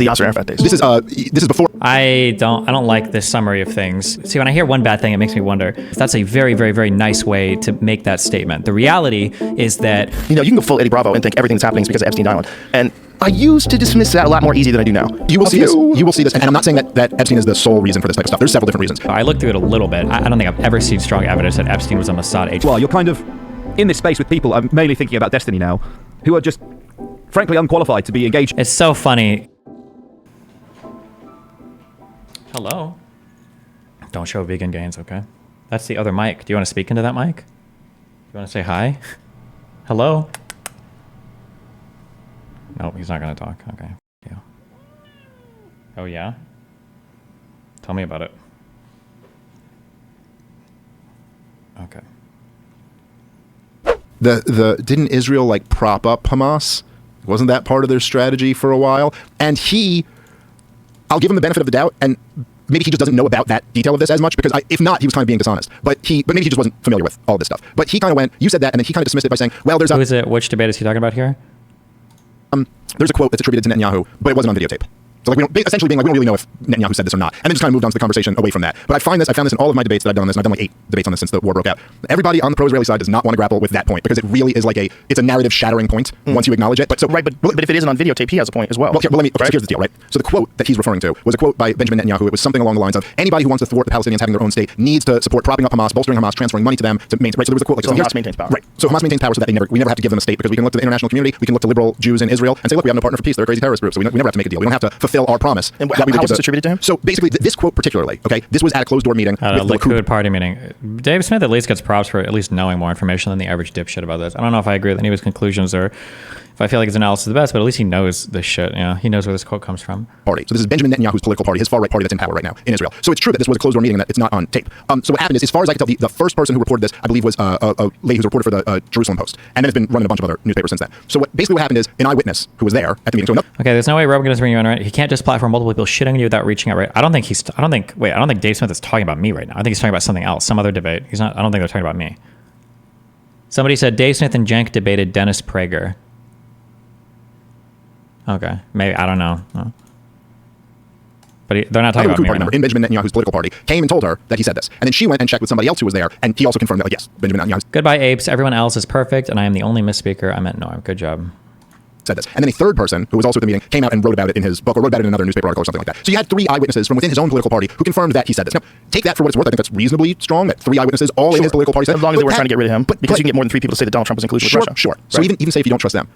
the Yasser Arafat days. This is before. I don't like this summary of things. See, when I hear one bad thing, it makes me wonder if that's a very, very, very nice way to make that statement. The reality is that you can go full Eddie Bravo and think everything that's happening is because of Epstein Island. And I used to dismiss that a lot more easy than I do now. You will see this. You will see this. And I'm not saying that Epstein is the sole reason for this type of stuff. There's several different reasons. I looked through it a little bit. I don't think I've ever seen strong evidence that Epstein was a Mossad agent. Well, you're kind of in this space with people, I'm mainly thinking about Destiny now, who are just frankly unqualified to be engaged. It's so funny. Hello. Don't show vegan gains, okay? That's the other mic. Do you want to speak into that mic? Do you want to say hi? Hello? Nope, he's not going to talk. Okay. Yeah. Oh, yeah? Tell me about it. Okay. Didn't Israel like prop up Hamas? Wasn't that part of their strategy for a while? And I'll give him the benefit of the doubt, and maybe he just doesn't know about that detail of this as much, because if not, he was kind of being dishonest. But maybe he just wasn't familiar with all this stuff. But he kind of went, you said that, and then he kind of dismissed it by saying, well, there's Who is it? Which debate is he talking about here? There's a quote that's attributed to Netanyahu, but it wasn't on videotape. So we don't really know if Netanyahu said this or not. And then just kind of moved on to the conversation away from that. But I found this in all of my debates that I've done on this, and I've done like 8 debates on this since the war broke out. Everybody on the pro-Israeli side does not want to grapple with that point, because it really is it's a narrative shattering point once you acknowledge it. But if it isn't on videotape, he has a point as well. So here's the deal, right? So the quote that he's referring to was a quote by Benjamin Netanyahu. It was something along the lines of, anybody who wants to thwart the Palestinians having their own state needs to support propping up Hamas, bolstering Hamas, transferring money to them to maintain. Right? So there was a quote like, so Hamas maintains power. Right. So Hamas maintains power so that we never have to give them a state, because we can look to the international community, we can look to liberal Jews in Israel and say, look, we have no partner for peace. They're a crazy terrorist group, so we never have to make a deal. We don't have to fulfill our promise. And how was this attributed to him? So basically, this quote particularly, okay, this was at a closed-door meeting. At a Likud party meeting. Dave Smith at least gets props for at least knowing more information than the average dipshit about this. I don't know if I agree with any of his conclusions or if I feel like his analysis is the best, but at least he knows this shit. Yeah, he knows where this quote comes from. Party. So this is Benjamin Netanyahu's political party, his far-right party that's in power right now in Israel. So it's true that this was a closed-door meeting and that it's not on tape. So what happened is, as far as I can tell, the first person who reported this, I believe, was a lady who's a reporter for the Jerusalem Post, and then it's been running a bunch of other newspapers since then. So basically what happened is, an eyewitness who was there at the meeting. Okay, there's no way Rogan is bringing you on, right? He can't just platform multiple people shitting on you without reaching out, right? I don't think Dave Smith is talking about me right now. I think he's talking about something else, some other debate. I don't think they're talking about me. Somebody said Dave Smith and Jenk debated Dennis Prager. Okay, maybe, I don't know. No. But they're not talking about me right now. In Benjamin Netanyahu's political party came and told her that he said this. And then she went and checked with somebody else who was there, and he also confirmed that, like, yes, Benjamin Netanyahu. Goodbye, apes. Everyone else is perfect, and I am the only misspeaker. I meant Noam. Good job. Said this. And then a third person who was also at the meeting came out and wrote about it in his book, or wrote about it in another newspaper article or something like that. So you had 3 eyewitnesses from within his own political party who confirmed that he said this. Now, take that for what it's worth. I think that's reasonably strong, that 3 eyewitnesses all in his political party said. As long as they were trying to get rid of him, because you can get more than 3 people to say that Donald Trump was inclusive with Russia. Sure. So right. even say if you don't trust them,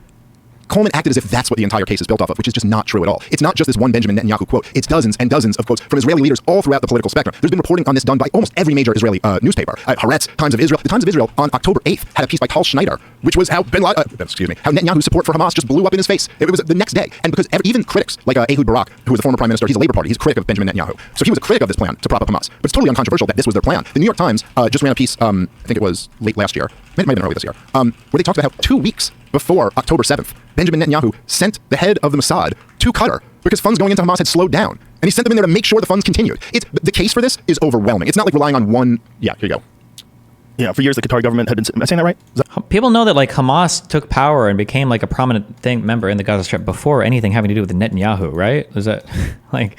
Coleman acted as if that's what the entire case is built off of, which is just not true at all. It's not just this one Benjamin Netanyahu quote. It's dozens and dozens of quotes from Israeli leaders all throughout the political spectrum. There's been reporting on this done by almost every major Israeli newspaper. Haaretz, Times of Israel. The Times of Israel on October 8th had a piece by Tal Schneider, which was how how Netanyahu's support for Hamas just blew up in his face. It was the next day. And because even critics, like Ehud Barak, who was a former prime minister, he's a Labour Party, he's a critic of Benjamin Netanyahu. So he was a critic of this plan to prop up Hamas. But it's totally uncontroversial that this was their plan. The New York Times just ran a piece, I think it was late last year, might have been early this year, where they talked about how 2 weeks before October 7th, Benjamin Netanyahu sent the head of the Mossad to Qatar because funds going into Hamas had slowed down. And he sent them in there to make sure the funds continued. The case for this is overwhelming. It's not like relying on one. Yeah, here you go. Yeah, for years the Qatari government had been. Am I saying that right? People know that like Hamas took power and became like a prominent member in the Gaza Strip before anything having to do with Netanyahu, right? Is that like?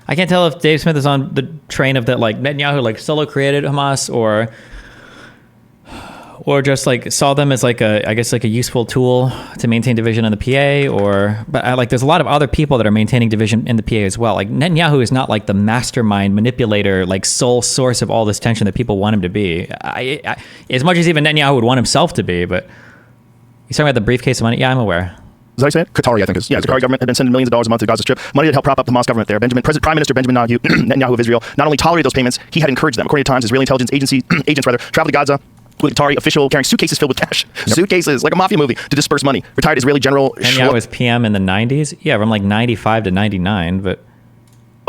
I can't tell if Dave Smith is on the train of that, like Netanyahu like solo created Hamas or just like saw them as like I guess like a useful tool to maintain division in the PA, but like there's a lot of other people that are maintaining division in the PA as well. Like Netanyahu is not like the mastermind manipulator, like sole source of all this tension that people want him to be. As much as even Netanyahu would want himself to be, but he's talking about the briefcase of money. Yeah, I'm aware. Is that what you said? Qatari, I think is. Yeah, the Qatari government had been sending millions of dollars a month to the Gaza Strip, money to help prop up the Hamas government there. Prime Minister Benjamin Netanyahu of Israel not only tolerated those payments, he had encouraged them. According to Times, Israeli intelligence agents traveled to Gaza with a Qatari official carrying suitcases filled with cash. Yep. Suitcases, like a mafia movie, to disperse money. Retired Israeli General Netanyahu was PM in the 90s? Yeah, from like 95 to 99, but...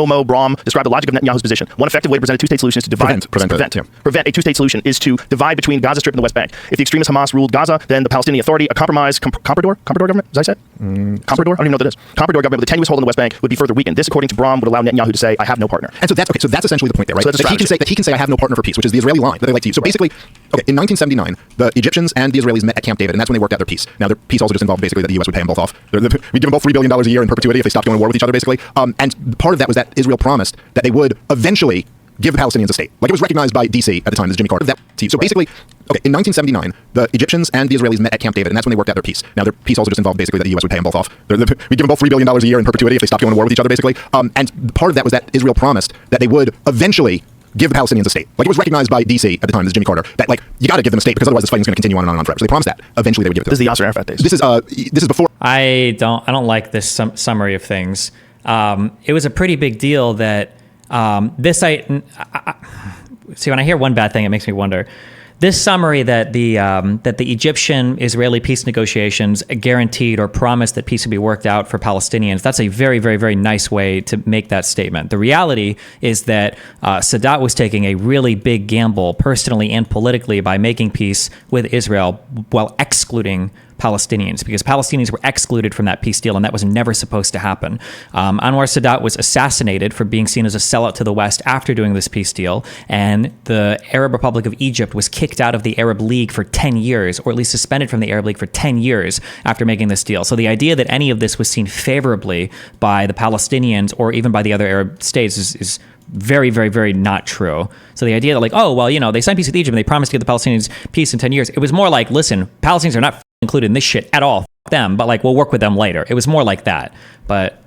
Omo Brahm described the logic of Netanyahu's position. One effective way to present a two-state solution is to divide, prevent a two-state solution is to divide between Gaza Strip and the West Bank. If the extremist Hamas ruled Gaza, then the Palestinian Authority, a compromise, Comprador government, as I said? Comprador? I don't even know what that is. Comprador government with a tenuous hold on the West Bank would be further weakened. This, according to Brahm, would allow Netanyahu to say, I have no partner. And so that's okay. So that's essentially the point there, right? So that's that he can say I have no partner for peace, which is the Israeli line that they like to use. So basically, okay, in 1979, the Egyptians and the Israelis met at Camp David, and that's when they worked out their peace. Now, their peace also just involved basically that the U.S. would pay them both off. We'd give them both $3 billion a year in perpetuity if they stopped going to war with each other, basically. And part of that was that Israel promised that they would eventually give the Palestinians a state. Like, it was recognized by D.C. at the time, as Jimmy Carter. So basically, okay, in 1979, the Egyptians and the Israelis met at Camp David, and that's when they worked out their peace. Now, their peace also just involved basically that the U.S. would pay them both off. We'd give them both $3 billion a year in perpetuity if they stopped going to war with each other, basically. And part of that was that Israel promised that they would eventually give the Palestinians a state. Like, it was recognized by D.C. at the time, as Jimmy Carter, that, like, you got to give them a state because otherwise this fighting's going to continue on and on forever. So they promised that eventually they would give it to them. This is the Yasser Arafat days. This is before. I don't like this summary of things. It was a pretty big deal that see, when I hear one bad thing, it makes me wonder. This summary that the Egyptian-Israeli peace negotiations guaranteed or promised that peace would be worked out for Palestinians, that's a very, very, very nice way to make that statement. The reality is that Sadat was taking a really big gamble personally and politically by making peace with Israel while excluding Palestinians, because Palestinians were excluded from that peace deal, and that was never supposed to happen. Anwar Sadat was assassinated for being seen as a sellout to the West after doing this peace deal, and the Arab Republic of Egypt was kicked out of the Arab League for 10 years, or at least suspended from the Arab League for 10 years after making this deal. So the idea that any of this was seen favorably by the Palestinians or even by the other Arab states is very, very, very not true. So the idea that, like, oh, well, you know, they signed peace with Egypt and they promised to give the Palestinians peace in 10 years. It was more like, listen, Palestinians are not included in this shit at all. Them, but like, we'll work with them later. It was more like that. But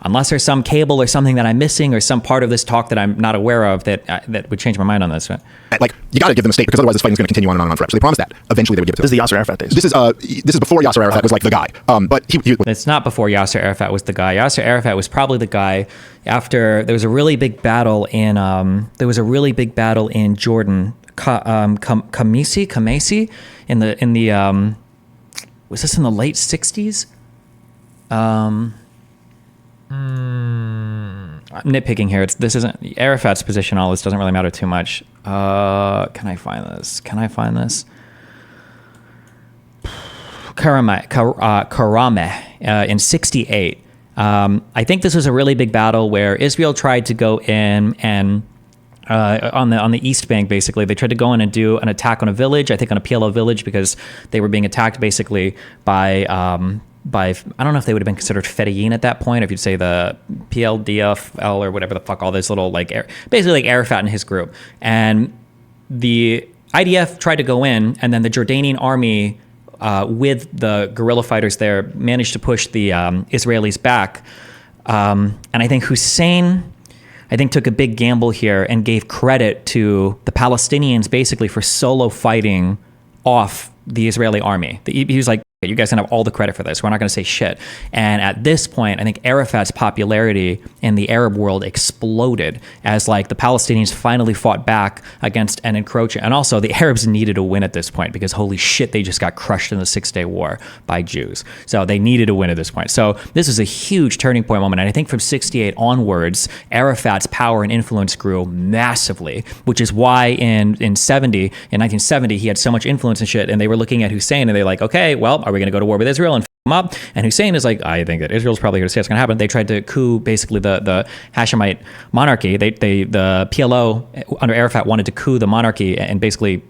unless there's some cable or something that I'm missing or some part of this talk that I'm not aware of that would change my mind on this. Like, you got to give them a state because otherwise this fighting's going to continue on and on forever. So they promised that eventually they would give it to them. This is the Yasser Arafat days. This is before Yasser Arafat was like the guy. But he it's not before Yasser Arafat was the guy. Yasser Arafat was probably the guy after there was a really big battle in Jordan. Kamesi in the was this in the late 60s? I'm nitpicking here. This isn't Arafat's position. All this doesn't really matter too much. Can I find this? Karame in 68. I think this was a really big battle where Israel tried to go in and on the East Bank, basically, they tried to go in and do an attack on a village. I think on a PLO village, because they were being attacked basically by I don't know if they would have been considered Fedayeen at that point, or if you'd say the PLDFL or whatever the fuck, all this little basically like Arafat and his group. And the IDF tried to go in, and then the Jordanian army with the guerrilla fighters there managed to push the Israelis back. And I think Hussein took a big gamble here and gave credit to the Palestinians basically for solo fighting off the Israeli army. He was like, you guys can have all the credit for this. We're not going to say shit. And at this point, I think Arafat's popularity in the Arab world exploded as like the Palestinians finally fought back against an encroaching. And also the Arabs needed a win at this point because holy shit, they just got crushed in the 6-Day War by Jews. So they needed a win at this point. So this is a huge turning point moment. And I think from 68 onwards, Arafat's power and influence grew massively, which is why in 1970, he had so much influence and shit. And they were looking at Hussein and they're like, okay, well, are we going to go to war with Israel and f them up? And Hussein is like, I think that Israel's probably here to say it's going to happen. They tried to coup basically the Hashemite monarchy. The PLO under Arafat wanted to coup the monarchy and basically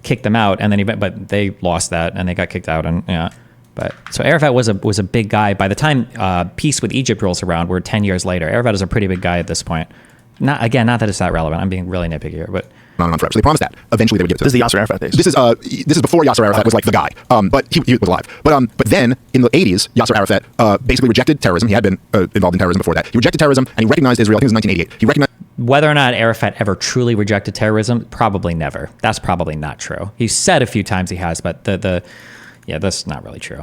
kick them out. And then but they lost that and they got kicked out. And yeah, but so Arafat was a big guy. By the time peace with Egypt rolls around, we're 10 years later. Arafat is a pretty big guy at this point. Not that it's that relevant. I'm being really nitpicky here, but. On forever. So they promised that eventually they would give it to them. This is the Yasser Arafat days. This is before Yasser Arafat was like the guy, but he was alive. But then in the 80s, Yasser Arafat basically rejected terrorism. He had been involved in terrorism before that. He rejected terrorism and he recognized Israel. I think it was 1988. He recognized whether or not Arafat ever truly rejected terrorism, probably never. That's probably not true. He said a few times he has, but that's not really true.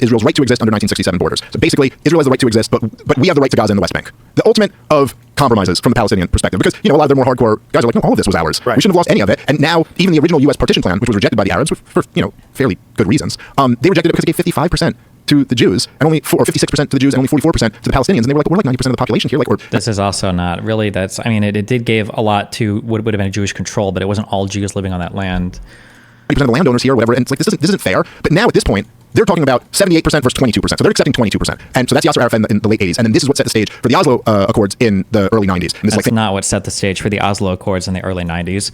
Israel's right to exist under 1967 borders. So basically, Israel has the right to exist, but we have the right to Gaza and the West Bank. The ultimate of compromises from the Palestinian perspective, because a lot of their more hardcore guys are like, no, all of this was ours. Right. We shouldn't have lost any of it. And now, even the original U.S. partition plan, which was rejected by the Arabs for fairly good reasons, they rejected it because it gave 55% to the Jews, and only 56% to the Jews, and only 44% to the Palestinians. And they were like, we're like 90% of the population here. This is also not really. I mean, it did give a lot to what would have been a Jewish control, but it wasn't all Jews living on that land. 90% of the landowners here, whatever. And it's like, this isn't fair. But now at this point, they're talking about 78% versus 22%. So they're accepting 22%. And so that's Yasser Arafat in the late 80s. And then this is what set the stage for the Oslo Accords in the early 90s. And that's not what set the stage for the Oslo Accords in the early 90s.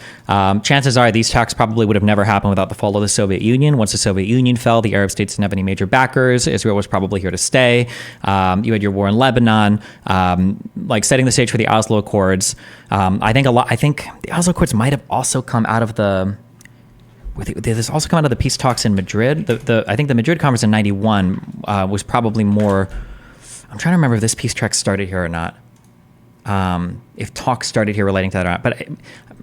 Chances are these talks probably would have never happened without the fall of the Soviet Union. Once the Soviet Union fell, the Arab states didn't have any major backers. Israel was probably here to stay. You had your war in Lebanon, like setting the stage for the Oslo Accords. I think the Oslo Accords might have also come out of This also come out of the peace talks in Madrid. I think the Madrid conference in '91 was probably more. I'm trying to remember if this peace track started here or not. If talks started here relating to that or not, but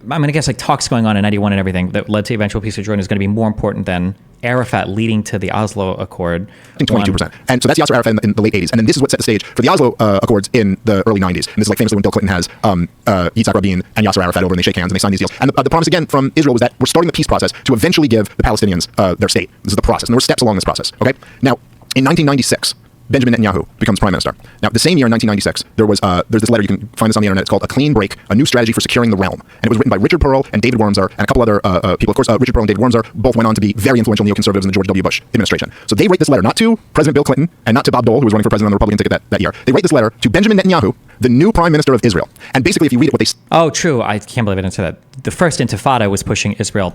I'm going to guess like talks going on in '91 and everything that led to eventual peace with Jordan is going to be more important than Arafat leading to the Oslo Accord. I think 22%. And so that's Yasser Arafat in the late 80s. And then this is what set the stage for the Oslo Accords in the early 90s. And this is like famously when Bill Clinton has Yitzhak Rabin and Yasser Arafat over and they shake hands and they sign these deals. And the promise again from Israel was that we're starting the peace process to eventually give the Palestinians their state. This is the process. And there were steps along this process. Okay. Now, in 1996, Benjamin Netanyahu becomes prime minister. Now, the same year in 1996, there's this letter, you can find this on the internet. It's called A Clean Break, A New Strategy for Securing the Realm. And it was written by Richard Pearl and David Wormser and a couple other people. Of course, Richard Pearl and David Wormser both went on to be very influential neoconservatives in the George W. Bush administration. So they write this letter not to President Bill Clinton and not to Bob Dole, who was running for president on the Republican ticket that year. They write this letter to Benjamin Netanyahu, the new prime minister of Israel. And basically, if you read it, what they... Oh, true. I can't believe I didn't say that. The first Intifada was pushing Israel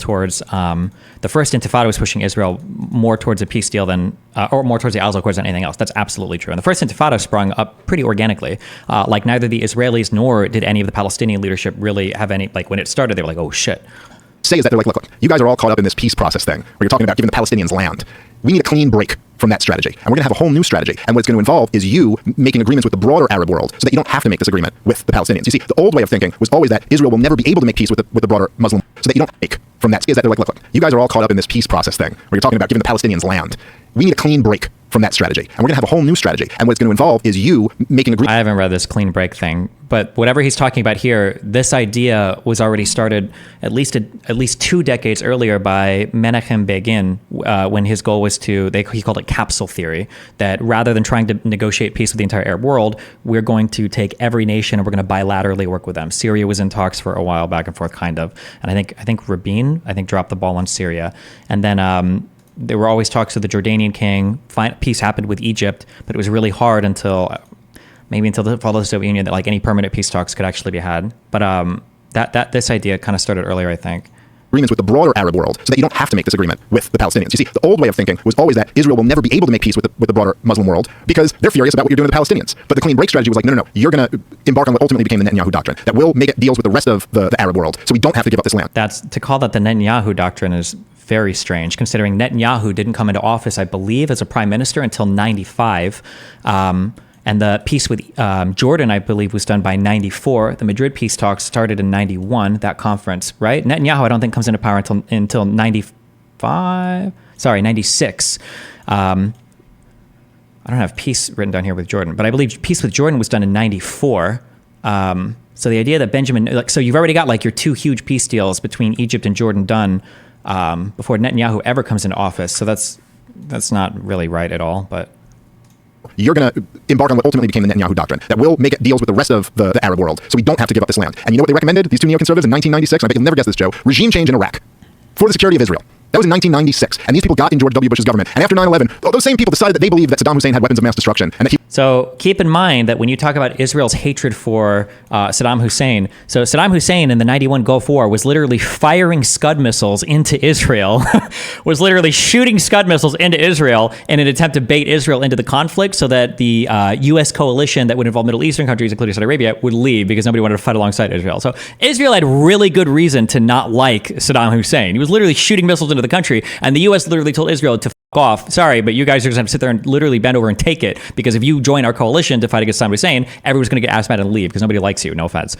more towards a peace deal than, or more towards the Oslo Accords than anything else. That's absolutely true. And the first Intifada sprung up pretty organically. Like neither the Israelis nor did any of the Palestinian leadership really have any, like when it started, they were like, oh shit. Say is that they're like, look, you guys are all caught up in this peace process thing where you're talking about giving the Palestinians land. We need a clean break from that strategy. And we're going to have a whole new strategy. And what it's going to involve is you making agreements with the broader Arab world so that you don't have to make this agreement with the Palestinians. You see, the old way of thinking was always that Israel will never be able to make peace with the broader Muslim, so that you don't take from that. Is that they're like, look, you guys are all caught up in this peace process thing where you're talking about giving the Palestinians land. We need a clean break from that strategy. And we're going to have a whole new strategy. And what it's going to involve is you making agreements. I haven't read this clean break thing, but whatever he's talking about here, this idea was already started at least 2 decades earlier by Menachem Begin, when his goal was he called it capsule theory, that rather than trying to negotiate peace with the entire Arab world, we're going to take every nation and we're going to bilaterally work with them. Syria was in talks for a while, back and forth, kind of. And I think Rabin, dropped the ball on Syria. And then there were always talks with the Jordanian king. Peace happened with Egypt, but it was really hard until the fall of the Soviet Union that like any permanent peace talks could actually be had. But this idea kind of started earlier, I think. Agreements with the broader Arab world so that you don't have to make this agreement with the Palestinians. You see, the old way of thinking was always that Israel will never be able to make peace with the broader Muslim world because they're furious about what you're doing to the Palestinians. But the clean break strategy was like, no, you're going to embark on what ultimately became the Netanyahu doctrine that will make it deals with the rest of the Arab world so we don't have to give up this land. To call that the Netanyahu doctrine is very strange, considering Netanyahu didn't come into office, I believe, as a prime minister until 95. And the peace with Jordan, I believe, was done by 94. The Madrid peace talks started in 91, that conference, right? Netanyahu, I don't think, comes into power until 95. Sorry, 96. I don't have peace written down here with Jordan, but I believe peace with Jordan was done in 94. So the idea that so you've already got like your 2 huge peace deals between Egypt and Jordan done before Netanyahu ever comes into office. So that's not really right at all, but... You're going to embark on what ultimately became the Netanyahu doctrine that will make it deals with the rest of the Arab world so we don't have to give up this land. And you know what they recommended, these 2 neoconservatives in 1996? And I bet you'll never guess this, Joe. Regime change in Iraq for the security of Israel. That was in 1996. And these people got in George W. Bush's government. And after 9/11, those same people decided that they believed that Saddam Hussein had weapons of mass destruction. And that So keep in mind that when you talk about Israel's hatred for Saddam Hussein, so Saddam Hussein in the 91 Gulf War was literally firing Scud missiles into Israel, was literally shooting Scud missiles into Israel in an attempt to bait Israel into the conflict so that the U.S. coalition that would involve Middle Eastern countries, including Saudi Arabia, would leave because nobody wanted to fight alongside Israel. So Israel had really good reason to not like Saddam Hussein. He was literally shooting missiles into the country, and the U.S. literally told Israel to off. Sorry, but you guys are just going to sit there and literally bend over and take it, because if you join our coalition to fight against Saddam Hussein, everyone's going to get ass mad and leave because nobody likes you. No offense.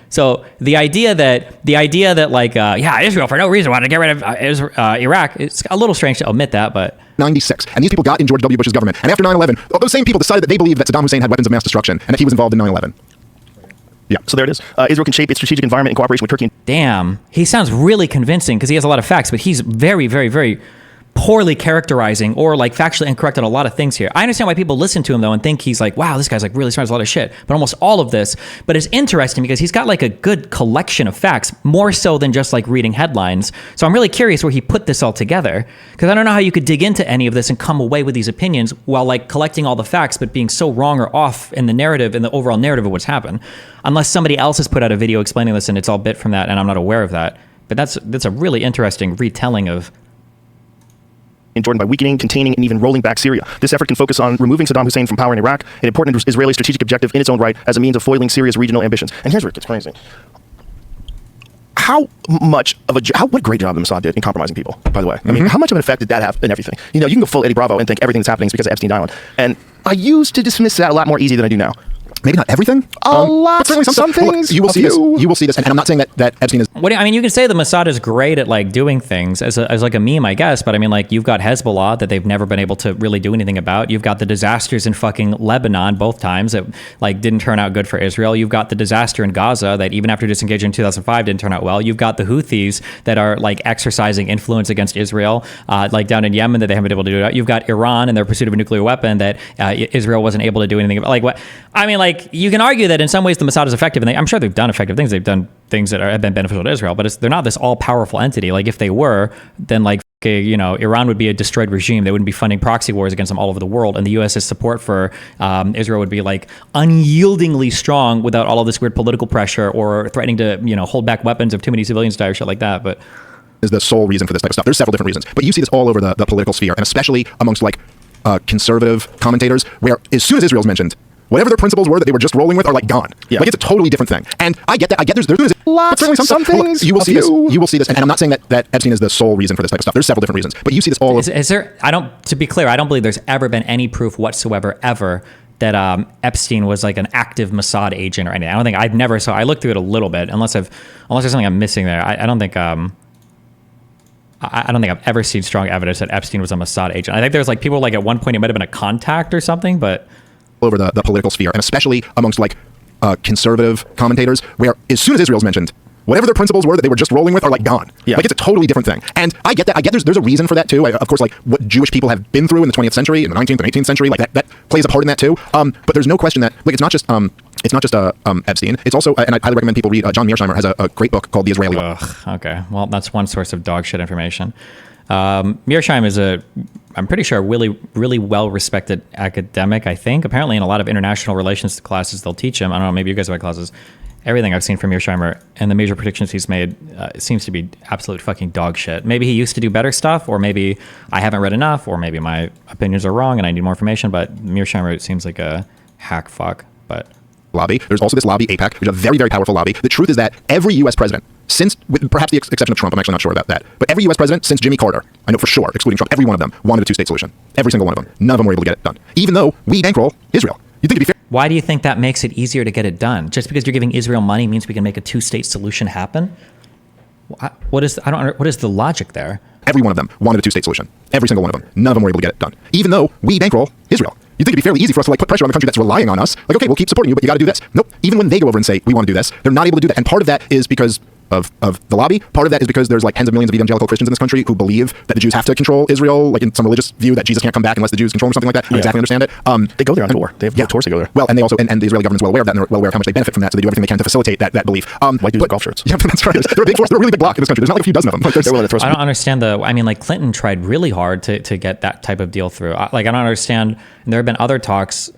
So the idea that like Israel for no reason wanted to get rid of Iraq, it's a little strange to omit that, but 96. And these people got in George W. Bush's government. And after 9/11, those same people decided that they believed that Saddam Hussein had weapons of mass destruction and that he was involved in 9/11. Yeah, so there it is. Israel can shape its strategic environment in cooperation with Turkey. Damn, he sounds really convincing because he has a lot of facts, but he's very, very, very poorly characterizing or like factually incorrect on a lot of things here. I understand why people listen to him though and think he's like, wow, this guy's like really smart, a lot of shit, but almost all of this. But it's interesting because he's got like a good collection of facts, more so than just like reading headlines. So I'm really curious where he put this all together, because I don't know how you could dig into any of this and come away with these opinions while like collecting all the facts but being so wrong or off in the narrative, in the overall narrative of what's happened, unless somebody else has put out a video explaining this and it's all bit from that and I'm not aware of that. But that's a really interesting retelling of in Jordan by weakening, containing, and even rolling back Syria. This effort can focus on removing Saddam Hussein from power in Iraq, an important Israeli strategic objective in its own right as a means of foiling Syria's regional ambitions. And here's where it gets crazy. What a great job the Mossad did in compromising people, by the way. I mean, how much of an effect did that have in everything? You know, you can go full Eddie Bravo and think everything that's happening is because of Epstein Island. And I used to dismiss that a lot more easy than I do now. Maybe not everything. A lot. But certainly some things. You will see this. You will see this. And I'm not saying that Epstein is. I mean, you can say the Mossad is great at like doing things as like a meme, I guess. But I mean, like you've got Hezbollah that they've never been able to really do anything about. You've got the disasters in fucking Lebanon both times that like didn't turn out good for Israel. You've got the disaster in Gaza that even after disengaging in 2005 didn't turn out well. You've got the Houthis that are like exercising influence against Israel, like down in Yemen that they haven't been able to do it. You've got Iran and their pursuit of a nuclear weapon that Israel wasn't able to do anything about. Like what? I mean, like you can argue that in some ways the Mossad is effective, and I'm sure they've done effective things. They've done things that have been beneficial to Israel, but they're not this all-powerful entity. Like if they were, then like Iran would be a destroyed regime. They wouldn't be funding proxy wars against them all over the world, and the U.S.'s support for Israel would be like unyieldingly strong without all of this weird political pressure or threatening to hold back weapons if too many civilians die or shit like that. But is the sole reason for this type of stuff. There's several different reasons, but you see this all over the political sphere, and especially amongst like conservative commentators, where as soon as Israel's mentioned, whatever their principles were that they were just rolling with are like gone. Yeah. Like it's a totally different thing. And I get that. I get there's certainly some things. You will see this. You will see this. And I'm not saying that Epstein is the sole reason for this type of stuff. There's several different reasons. But you see this all over. Is there? To be clear, I don't believe there's ever been any proof whatsoever ever that Epstein was like an active Mossad agent or anything. I looked through it a little bit, unless there's something I'm missing there. I don't think I've ever seen strong evidence that Epstein was a Mossad agent. I think there's like people like at one point he might have been a contact or something, but over the political sphere, and especially amongst like conservative commentators, where as soon as Israel's mentioned, whatever their principles were that they were just rolling with are like gone. Yeah. Like it's a totally different thing. And I get that. I get there's a reason for that too. Of course, like what Jewish people have been through in the 20th century, in the 19th and 18th century, like that plays a part in that too. But there's no question that like it's not just Epstein. It's also, and I highly recommend people read. John Mearsheimer has a great book called The Israeli Way. Okay, well that's one source of dog shit information. Mearsheimer is I'm pretty sure, really, really well-respected academic, I think. Apparently in a lot of international relations classes, they'll teach him. I don't know, maybe you guys have had classes. Everything I've seen from Mearsheimer and the major predictions he's made seems to be absolute fucking dog shit. Maybe he used to do better stuff, or maybe I haven't read enough, or maybe my opinions are wrong and I need more information, but Mearsheimer seems like a hack fuck, but... Lobby. There's also this lobby, AIPAC, which is a very, very powerful lobby. The truth is that every U.S. president, since, with perhaps the exception of Trump, I'm actually not sure about that, but every U.S. president since Jimmy Carter, I know for sure, excluding Trump, every one of them wanted a two-state solution. Every single one of them. None of them were able to get it done. Even though we bankroll Israel. You'd think it'd be fair. Why do you think that makes it easier to get it done? Just because you're giving Israel money means we can make a two-state solution happen? What is the logic there? Every one of them wanted a two-state solution. Every single one of them. None of them were able to get it done. Even though we bankroll Israel. You'd think it'd be fairly easy for us to like put pressure on the country that's relying on us. Like, okay, we'll keep supporting you, but you got to do this. Nope. Even when they go over and say, we want to do this, they're not able to do that. And part of that is because of the lobby. Part of that is because there's like tens of millions of evangelical Christians in this country who believe that the Jews have to control Israel, like in some religious view that Jesus can't come back unless the Jews control him or something like that. I don't exactly understand it. They go there on tour. They have tours to go there. Well, and they also, and the Israeli government's well aware of that, and they're well aware of how much they benefit from that, so they do everything they can to facilitate that belief. White dudes with golf shirts. Yeah, that's right. They're a big force. They're a really big block in this country. There's not like a few dozen of them. Like, I don't understand like Clinton tried really hard to get that type of deal through. I don't understand. And there have been other talks.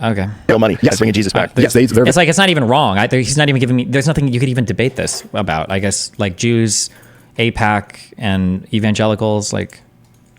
Okay. Real money. Yes, bringing Jesus back. Yes, it's like it's not even wrong. He's not even giving me. There's nothing you could even debate this about. I guess like Jews, AIPAC, and evangelicals. Like,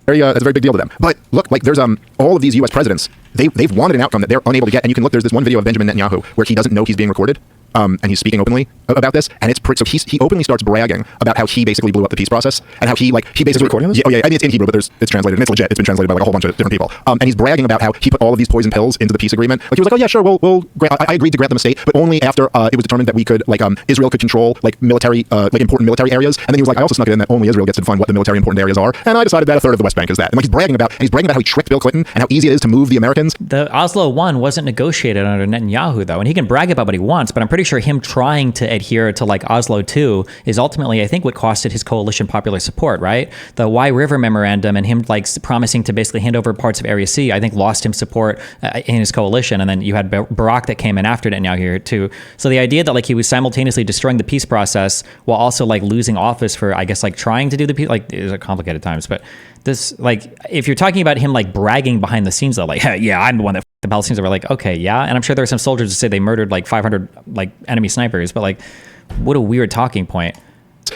it's a very big deal to them. But look, like there's all of these U.S. presidents. They've wanted an outcome that they're unable to get. And you can look. There's this one video of Benjamin Netanyahu where he doesn't know he's being recorded. And he's speaking openly about this, and it's so he openly starts bragging about how he basically blew up the peace process, and how he basically recording this? I mean it's in Hebrew, but it's translated, and it's legit. It's been translated by like a whole bunch of different people. And he's bragging about how he put all of these poison pills into the peace agreement. Like he was like, oh yeah, sure, we'll grant. I agreed to grant them a state, but only after it was determined that we could Israel could control military important military areas. And then he was like, I also snuck it in that only Israel gets to define what the military important areas are, and I decided that a third of the West Bank is that. And he's bragging about how he tricked Bill Clinton and how easy it is to move the Americans. The Oslo I wasn't negotiated under Netanyahu though, and he can brag about what he wants, but I'm pretty pretty sure him trying to adhere to like Oslo 2 is ultimately, I think, what costed his coalition popular support, right? The Wye River Memorandum and him like promising to basically hand over parts of Area C, I think lost him support in his coalition. And then you had Barack that came in after Netanyahu here too. So the idea that like he was simultaneously destroying the peace process while also like losing office for, I guess, like trying to do the peace, like it was complicated times, but this, like, if you're talking about him like bragging behind the scenes though, like, hey, yeah, I'm the one that f***ed the Palestinians, we're like, okay, yeah. And I'm sure there are some soldiers who say they murdered like 500 like enemy snipers, but like, what a weird talking point.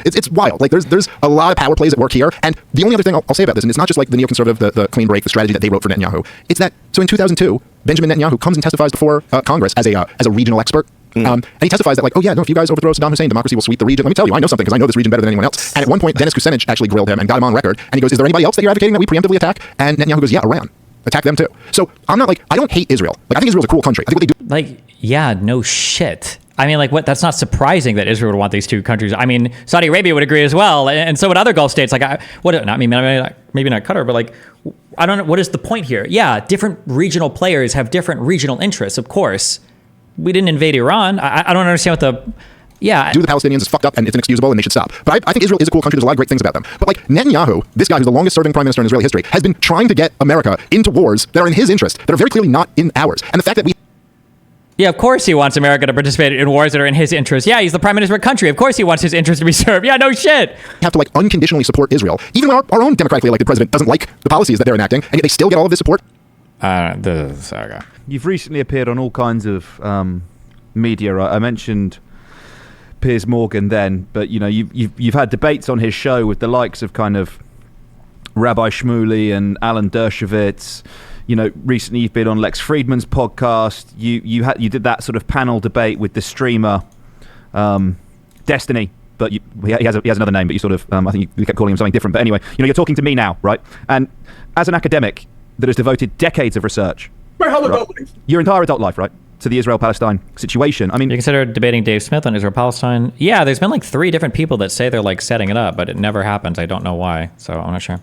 It's wild. Like there's a lot of power plays at work here. And the only other thing I'll say about this, and it's not just like the neoconservative, the clean break, the strategy that they wrote for Netanyahu. It's that, so in 2002, Benjamin Netanyahu comes and testifies before Congress as a regional expert. And he testifies that like, oh yeah, no, if you guys overthrow Saddam Hussein, democracy will sweep the region. Let me tell you, I know something because I know this region better than anyone else. And at one point, Dennis Kucinich actually grilled him and got him on record. And he goes, is there anybody else that you're advocating that we preemptively attack? And Netanyahu goes, yeah, Iran. Attack them too. So I'm not like, I don't hate Israel. Like I think Israel's a cool country. I think what they do. Like, yeah, no shit. I mean, like, what? That's not surprising that Israel would want these two countries. I mean, Saudi Arabia would agree as well, and so would other Gulf states. Like, maybe not Qatar, but like, I don't know. What is the point here? Yeah, different regional players have different regional interests. Of course, we didn't invade Iran. I don't understand what the. Yeah. Do the Palestinians is fucked up and it's inexcusable and they should stop. But I think Israel is a cool country. There's a lot of great things about them. But like Netanyahu, this guy who's the longest serving prime minister in Israeli history, has been trying to get America into wars that are in his interest, that are very clearly not in ours. And the fact that we. Yeah, of course he wants America to participate in wars that are in his interest. Yeah, he's the prime minister of a country. Of course he wants his interest to be served. Yeah, no shit. Have to like unconditionally support Israel, even when our own democratically elected president doesn't like the policies that they're enacting, and yet they still get all of this support. You've recently appeared on all kinds of media. Right? I mentioned Piers Morgan then, but you know you've had debates on his show with the likes of kind of Rabbi Shmuley and Alan Dershowitz. You know, recently you've been on Lex Friedman's podcast. You did that sort of panel debate with the streamer Destiny, but he has another name, but you sort of I think you kept calling him something different. But anyway, you know, you're talking to me now, right? And as an academic that has devoted decades of research, your entire adult life, right, to the Israel-Palestine situation. I mean, you consider debating Dave Smith on Israel-Palestine? Yeah, there's been like 3 different people that say they're like setting it up, but it never happens. I don't know why, so I'm not sure.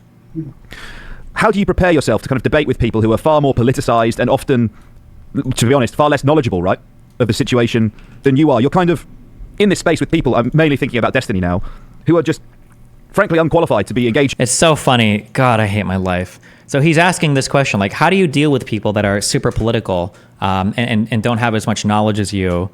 How do you prepare yourself to kind of debate with people who are far more politicized and often, to be honest, far less knowledgeable, right, of the situation than you are? You're kind of in this space with people, I'm mainly thinking about Destiny now, who are just frankly unqualified to be engaged. It's so funny. God, I hate my life. So he's asking this question, like, how do you deal with people that are super political and don't have as much knowledge as you,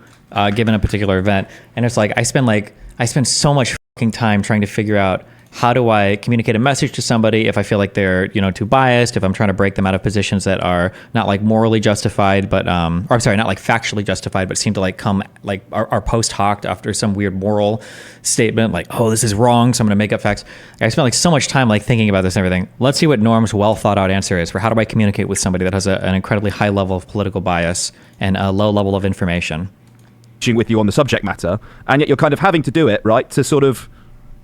given a particular event? And it's like, I spend so much fucking time trying to figure out how do I communicate a message to somebody if I feel like they're, you know, too biased, if I'm trying to break them out of positions that are not like morally justified, but, or I'm sorry, not like factually justified, but seem to like come like are post hoc after some weird moral statement, like, oh, this is wrong, so I'm going to make up facts. I spent like so much time like thinking about this and everything. Let's see what Norm's well thought out answer is for how do I communicate with somebody that has an incredibly high level of political bias and a low level of information. With you on the subject matter, and yet you're kind of having to do it, right, to sort of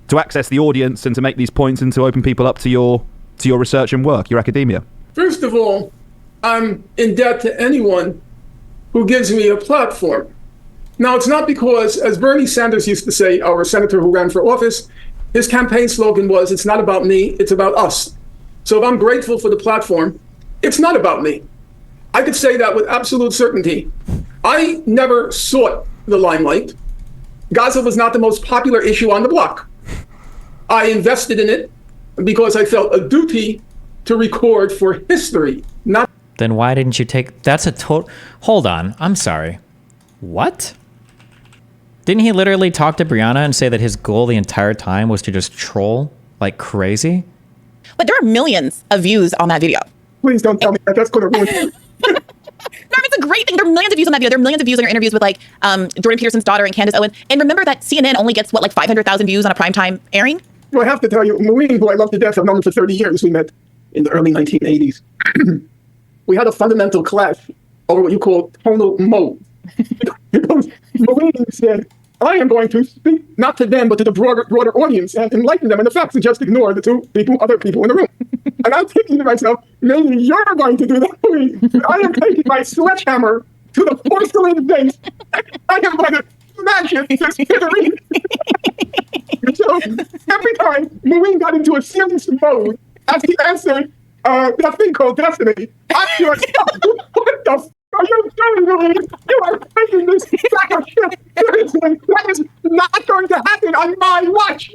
to access the audience and to make these points and to open people up to your research and work, your academia? First of all, I'm in debt to anyone who gives me a platform. Now, it's not because, as Bernie Sanders used to say, our senator who ran for office, his campaign slogan was, it's not about me, it's about us. So if I'm grateful for the platform, it's not about me. I could say that with absolute certainty. I never sought the limelight. Gaza was not the most popular issue on the block. I invested in it because I felt a duty to record for history, not. Then why didn't you take, that's a total, hold on, I'm sorry. What? Didn't he literally talk to Brianna and say that his goal the entire time was to just troll like crazy? But there are millions of views on that video. Please don't tell me that. That's going to ruin it. No, it's a great thing. There are millions of views on that video. There are millions of views on your interviews with like Jordan Peterson's daughter and Candace Owen. And remember that CNN only gets what, like 500,000 views on a primetime airing? Well, I have to tell you, Maureen, who I love to death, I've known her for 30 years. We met in the early 1980s. We had a fundamental clash over what you call tonal mode. Because Maureen said, I am going to speak not to them, but to the broader audience and enlighten them. And the facts and just ignore the other people in the room. And I'm thinking to myself, maybe you're going to do that, Maureen. I am taking my sledgehammer to the porcelain vase. I am going to smash it to smithereens. So every time Maureen got into a serious mode, as he answered that thing called Destiny, I feel like, what the f*** are you doing, Maureen? You are taking this sack of shit to That is not going to happen on my watch.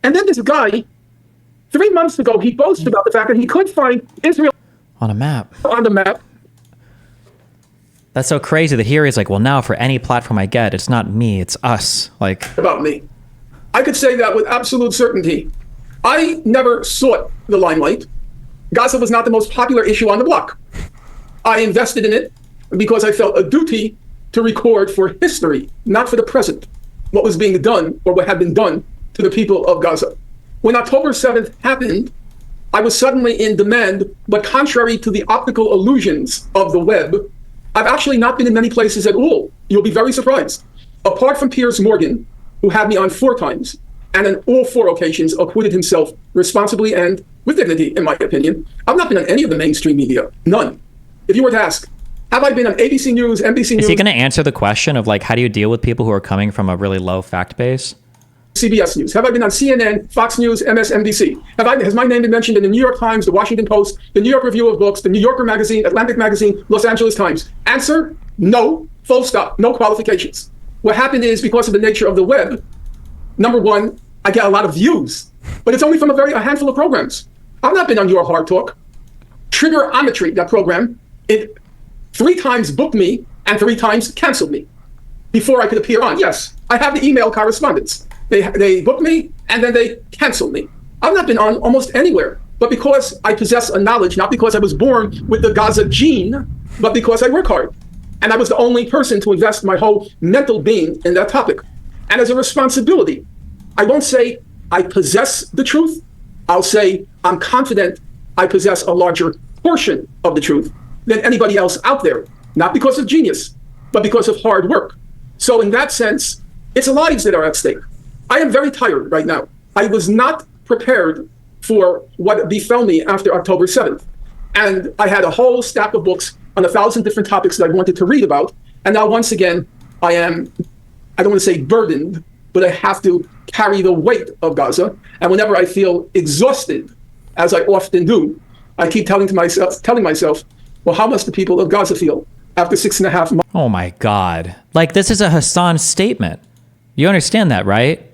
And then this guy, 3 months ago, he boasted about the fact that he could find Israel On a map. on the map. That's so crazy that here he's like, well, now for any platform I get, it's not me, it's us. Like, About me. I could say that with absolute certainty. I never sought the limelight. Gaza was not the most popular issue on the block. I invested in it because I felt a duty to record for history, not for the present, what was being done or what had been done to the people of Gaza. When October 7th happened, I was suddenly in demand, but contrary to the optical illusions of the web, I've actually not been in many places at all. You'll be very surprised. Apart from Piers Morgan, who had me on 4 times, and on all 4 occasions acquitted himself responsibly and with dignity, in my opinion, I've not been on any of the mainstream media. None. If you were to ask, have I been on ABC News, NBC News? is he going to answer the question of like, how do you deal with people who are coming from a really low fact base? CBS News? Have I been on CNN, Fox News, MSNBC? Has my name been mentioned in the New York Times, the Washington Post, the New York Review of Books, the New Yorker Magazine, Atlantic Magazine, Los Angeles Times? Answer, no, full stop, no qualifications. What happened is because of the nature of the web, number one, I get a lot of views, but it's only from a handful of programs. I've not been on Your Hard Talk. Triggerometry, that program, it 3 times booked me and 3 times canceled me before I could appear on. Yes, I have the email correspondence. They booked me and then they canceled me. I've not been on almost anywhere, but because I possess a knowledge, not because I was born with the Gaza gene, but because I work hard. And I was the only person to invest my whole mental being in that topic. And as a responsibility, I won't say I possess the truth. I'll say I'm confident I possess a larger portion of the truth than anybody else out there, not because of genius, but because of hard work. So in that sense, it's lives that are at stake. I am very tired right now. I was not prepared for what befell me after October 7th. And I had a whole stack of books on 1,000 different topics that I wanted to read about. And now once again, I don't want to say burdened, but I have to carry the weight of Gaza. And whenever I feel exhausted, as I often do, I keep telling myself, well, how must the people of Gaza feel after 6.5 months? Oh my God. Like, this is a Hassan statement. You understand that, right?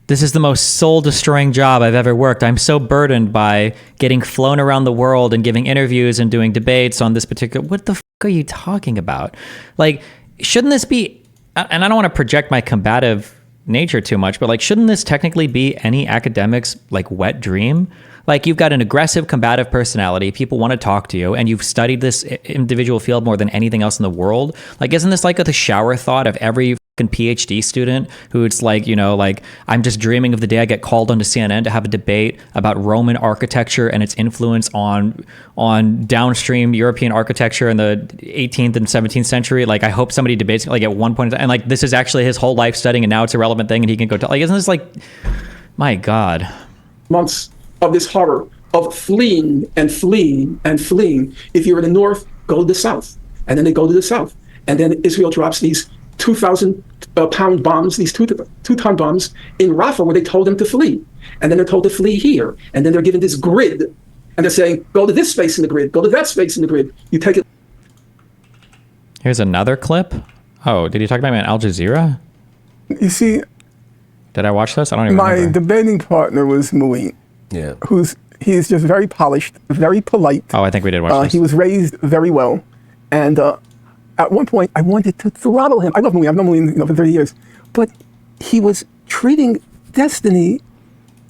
This is the most soul-destroying job I've ever worked. I'm so burdened by getting flown around the world and giving interviews and doing debates on this particular... What the f*** are you talking about? Like, shouldn't this be... And I don't want to project my combative nature too much, but like, shouldn't this technically be any academic's like wet dream? Like, you've got an aggressive, combative personality. People want to talk to you, and you've studied this individual field more than anything else in the world. Like, isn't this like the shower thought of every fucking PhD student who it's like, you know, like, I'm just dreaming of the day I get called onto CNN to have a debate about Roman architecture and its influence on downstream European architecture in the 18th and 17th century. Like, I hope somebody debates like at one point, and like, this is actually his whole life studying, and now it's a relevant thing, and he can go tell. Like, isn't this like, my God? Months of this horror of fleeing and fleeing and fleeing. If you're in the north, go to the south. And then they go to the south. And then Israel drops these 2,000-pound bombs, these two-ton bombs in Rafah, where they told them to flee. And then they're told to flee here. And then they're given this grid. And they're saying, go to this space in the grid, go to that space in the grid. You take it. Here's another clip. Oh, did you talk about me on Al Jazeera? You see, Did I watch this? I don't even my remember. debating partner was Muin. Yeah. He's just very polished, very polite. Oh, I think we did watch this. He was raised very well. And at one point, I wanted to throttle him. I love Muin. I've known Muin for 30 years. But he was treating Destiny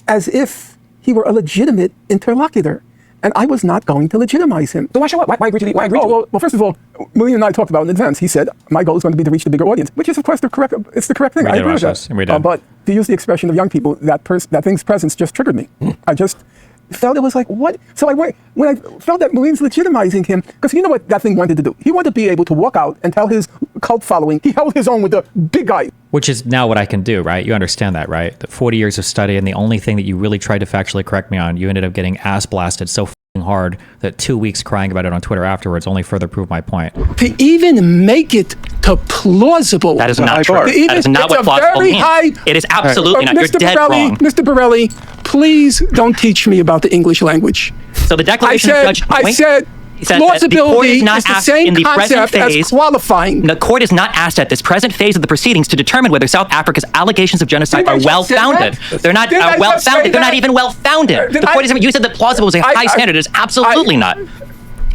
as if he were a legitimate interlocutor. And I was not going to legitimize him. So why show up? Why agree to Why agree to Well, first of all, Muin and I talked about in advance. He said, my goal is going to be to reach the bigger audience, which is, of course, it's the correct thing. We I did agree with watch that. this. We did. But to use the expression of young people, that thing's presence just triggered me. I just felt it was like, what? So when I felt that Muin's legitimizing him, because you know what that thing wanted to do? He wanted to be able to walk out and tell his cult following he held his own with the big guy. Which is now what I can do, right? You understand that, right? The 40 years of study, and the only thing that you really tried to factually correct me on, you ended up getting ass blasted so hard that 2 weeks crying about it on Twitter afterwards only further proved my point. To even make it to plausible. That is not true. That is not what plausible means. It is absolutely not. You're dead wrong. Mr. Borelli, please don't teach me about the English language. So the Declaration of Judge... I said says that the court is Plausibility not is the asked same in the present concept as phase. qualifying. The court is not asked at this present phase of the proceedings to determine whether South Africa's allegations of genocide Didn't I are just well-founded. say that? They're not Didn't I just well-founded. say They're not that? even well-founded. Did The court I- is. You said that plausible is a high standard. It is absolutely not.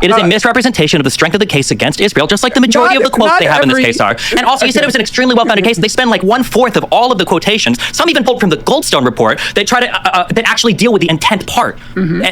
It is a misrepresentation of the strength of the case against Israel, just like the majority of the quotes they have in this case are. And also, you said it was an extremely well-founded case. They spend like 1/4 of all of the quotations, some even pulled from the Goldstone report, that try to that actually deal with the intent part,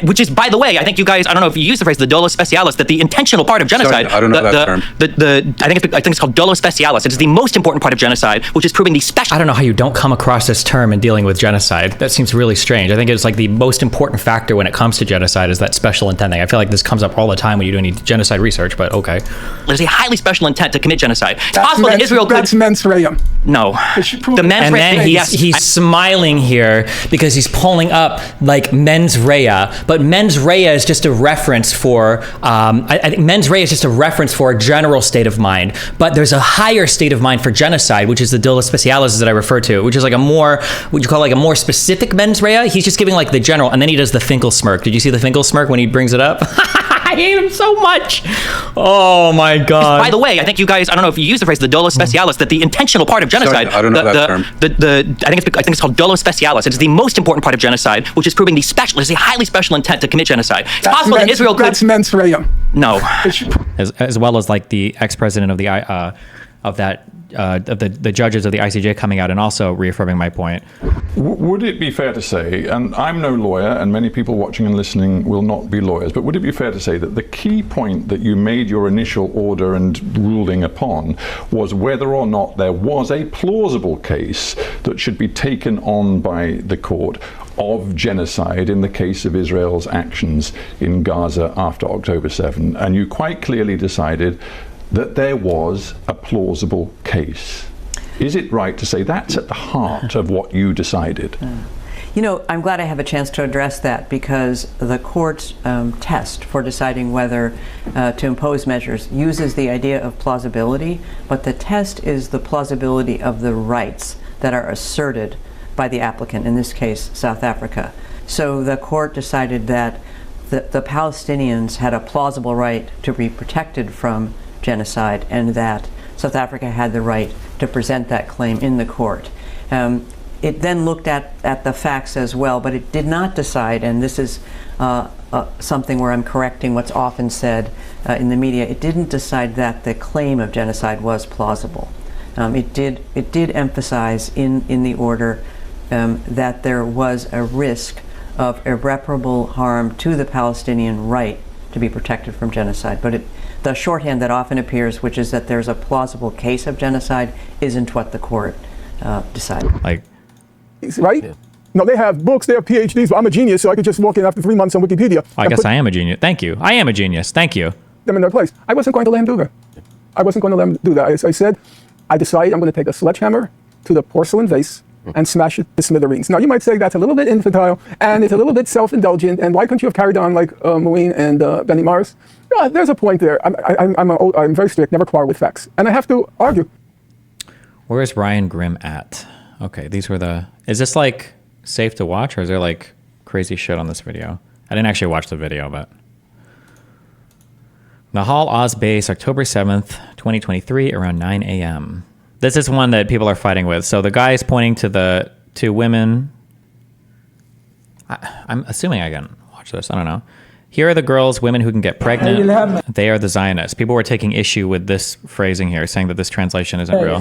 which is, by the way, I think you guys, I don't know if you use the phrase the dolo specialis, that the intentional part of genocide. Sorry, I don't know that term. I think it's called dolo specialis. It is the most important part of genocide, which is proving the special. I don't know how you don't come across this term in dealing with genocide. That seems really strange. I think it's like the most important factor when it comes to genocide is that special intent thing. I feel like this comes up all the time when you do any genocide research, but okay. There's a highly special intent to commit genocide. It's That's possible that Israel could. That's mens rea. No. The mens And rea. then he's smiling here because he's pulling up like mens rea, but mens rea is just a reference for, I think mens rea is just a reference for a general state of mind, but there's a higher state of mind for genocide, which is the dolo specialis that I refer to, which is like a more, would you call it like a more specific mens rea? He's just giving like the general, and then he does the Finkel smirk. Did you see the Finkel smirk when he brings it up? I hate him so much. Oh my God. By the way, I think you guys, I don't know if you use the phrase the dolo specialis, that the intentional part of genocide. Sorry, I don't know that term. I think it's called dolo specialis. It is the most important part of genocide, which is proving the special. There's a highly special intent to commit genocide. It's possible that Israel could. That's mens rea. No. As well as like the ex-president of the the judges of the ICJ coming out and also reaffirming my point. Would it be fair to say, and I'm no lawyer, and many people watching and listening will not be lawyers, but would it be fair to say that the key point that you made your initial order and ruling upon was whether or not there was a plausible case that should be taken on by the court of genocide in the case of Israel's actions in Gaza after October 7, and you quite clearly decided that there was a plausible case. Is it right to say that's at the heart of what you decided? You know, I'm glad I have a chance to address that, because the court's test for deciding whether to impose measures uses the idea of plausibility, but the test is the plausibility of the rights that are asserted by the applicant, in this case, South Africa. So the court decided that the Palestinians had a plausible right to be protected from genocide, and that South Africa had the right to present that claim in the court. It then looked at the facts as well, but it did not decide, and this is something where I'm correcting what's often said in the media, it didn't decide that the claim of genocide was plausible. It did emphasize in the order that there was a risk of irreparable harm to the Palestinian right to be protected from genocide. But the shorthand that often appears, which is that there's a plausible case of genocide, isn't what the court decided. Like, right? Yeah. No, they have books, they have PhDs, but I'm a genius, so I could just walk in after 3 months on Wikipedia. I guess I am a genius. Thank you. I am a genius. Thank you. Them in their place. I wasn't going to let him do that. I wasn't going to let him do that. I said, I decided I'm going to take a sledgehammer to the porcelain vase and smash it to smithereens. Now, you might say that's a little bit infantile, and it's a little bit self-indulgent, and why couldn't you have carried on like Moeen and Benny Morris? Yeah, there's a point there. I'm very strict, never quarrel with facts. And I have to argue. Where is Ryan Grimm at? Okay, these were the... Is this like safe to watch, or is there like crazy shit on this video? I didn't actually watch the video, but... Nahal Oz Base, October 7th, 2023, around 9 a.m. This is one that people are fighting with. So the guy is pointing to the two women. I'm assuming I can watch this. I don't know. Here are the girls, women who can get pregnant. They are the Zionists. People were taking issue with this phrasing here, saying that this translation isn't real.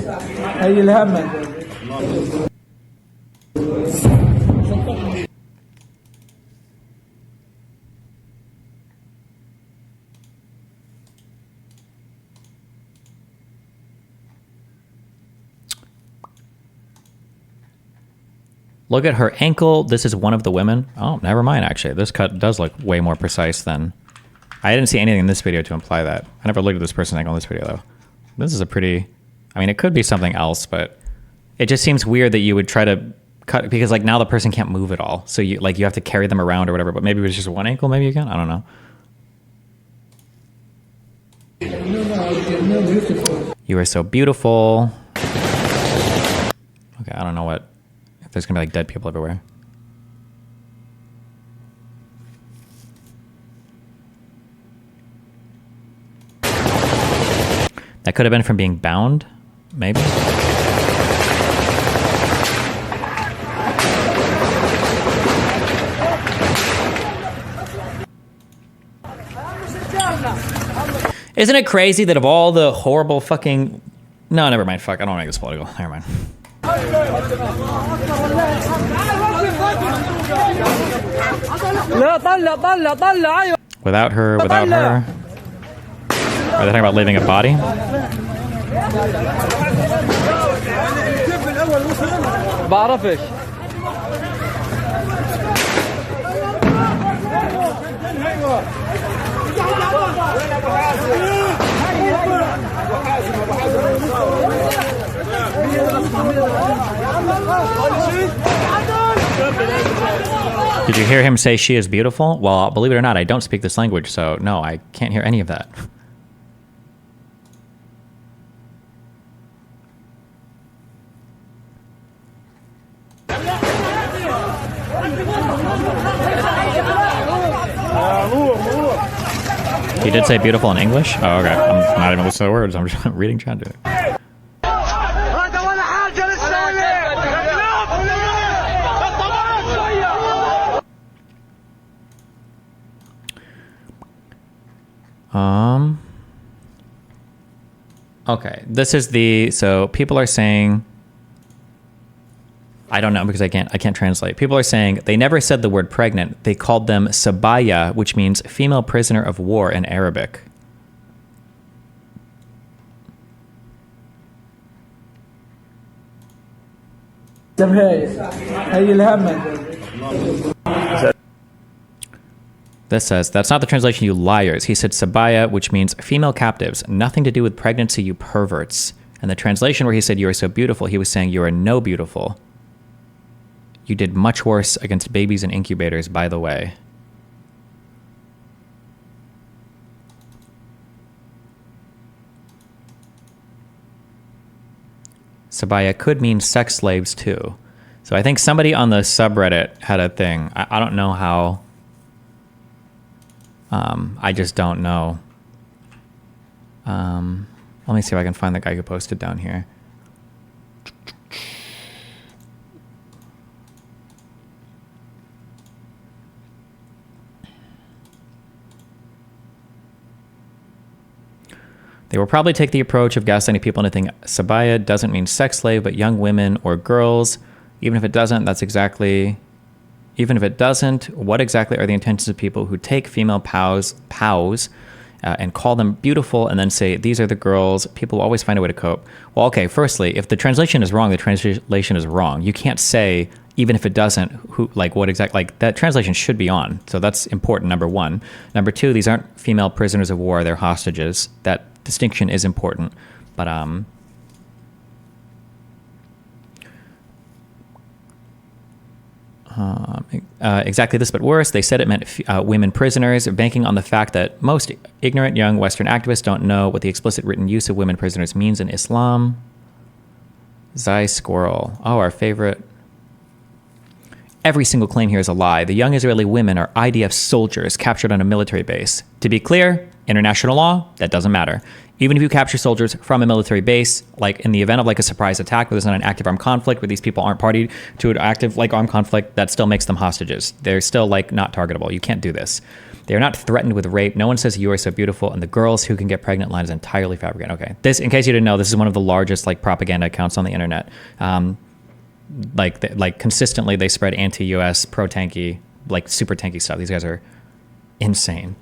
Look at her ankle. This is one of the women. Oh, never mind, actually. This cut does look way more precise than... I didn't see anything in this video to imply that. I never looked at this person's ankle in this video, though. This is a pretty... I mean, it could be something else, but it just seems weird that you would try to cut... Because, like, now the person can't move at all. So, you have to carry them around or whatever. But maybe it was just one ankle, maybe you can? I don't know. You are so beautiful. Okay, I don't know what... There's gonna be like dead people everywhere. That could have been from being bound, maybe. Isn't it crazy that of all the horrible fucking... No, never mind. Fuck, I don't want to make this political. Never mind. Without her. Are they talking about leaving a body? Did you hear him say she is beautiful? Well, believe it or not, I don't speak this language, so no, I can't hear any of that. He did say beautiful in English? Oh, okay. I'm not even listening to the words. I'm just reading chat. Okay. This is the... So people are saying... I don't know because I can't translate. People are saying they never said the word pregnant. They called them sabaya, which means female prisoner of war in Arabic. This says, that's not the translation, you liars. He said sabaya, which means female captives. Nothing to do with pregnancy, you perverts. And the translation where he said you are so beautiful, he was saying you are no beautiful. You did much worse against babies and incubators, by the way. Sabaya could mean sex slaves, too. So I think somebody on the subreddit had a thing. I don't know how. I just don't know. Let me see if I can find the guy who posted down here. They will probably take the approach of gaslighting people into thinking sabaya doesn't mean sex slave, but young women or girls. Even if it doesn't, even if it doesn't, what exactly are the intentions of people who take female POWs, and call them beautiful and then say, these are the girls? People will always find a way to cope. Well, okay, firstly, if the translation is wrong, the translation is wrong. You can't say, even if it doesn't, that translation should be on. So that's important, number one. Number two, these aren't female prisoners of war, they're hostages. That distinction is important. But, exactly this, but worse. They said it meant women prisoners, banking on the fact that most ignorant young Western activists don't know what the explicit written use of women prisoners means in Islam. Zai Squirrel. Oh, our favorite. Every single claim here is a lie. The young Israeli women are IDF soldiers captured on a military base. To be clear, international law, that doesn't matter. Even if you capture soldiers from a military base, like in the event of like a surprise attack where there's not an active armed conflict, where these people aren't party to an active like armed conflict, that still makes them hostages. They're still like not targetable. You can't do this. They are not threatened with rape. No one says you are so beautiful, and the girls who can get pregnant line is entirely fabricated. Okay, this, in case you didn't know, this is one of the largest like propaganda accounts on the internet. Like consistently, they spread anti-U.S. pro-tanky, like super tanky stuff. These guys are insane.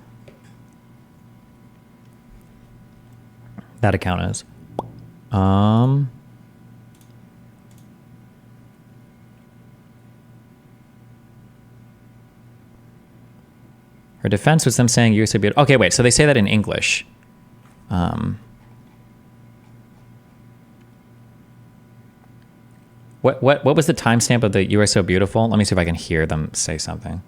That account is. Her defense was them saying you're so beautiful. Okay, wait. So they say that in English. What was the timestamp of the "You Are So Beautiful"? Let me see if I can hear them say something.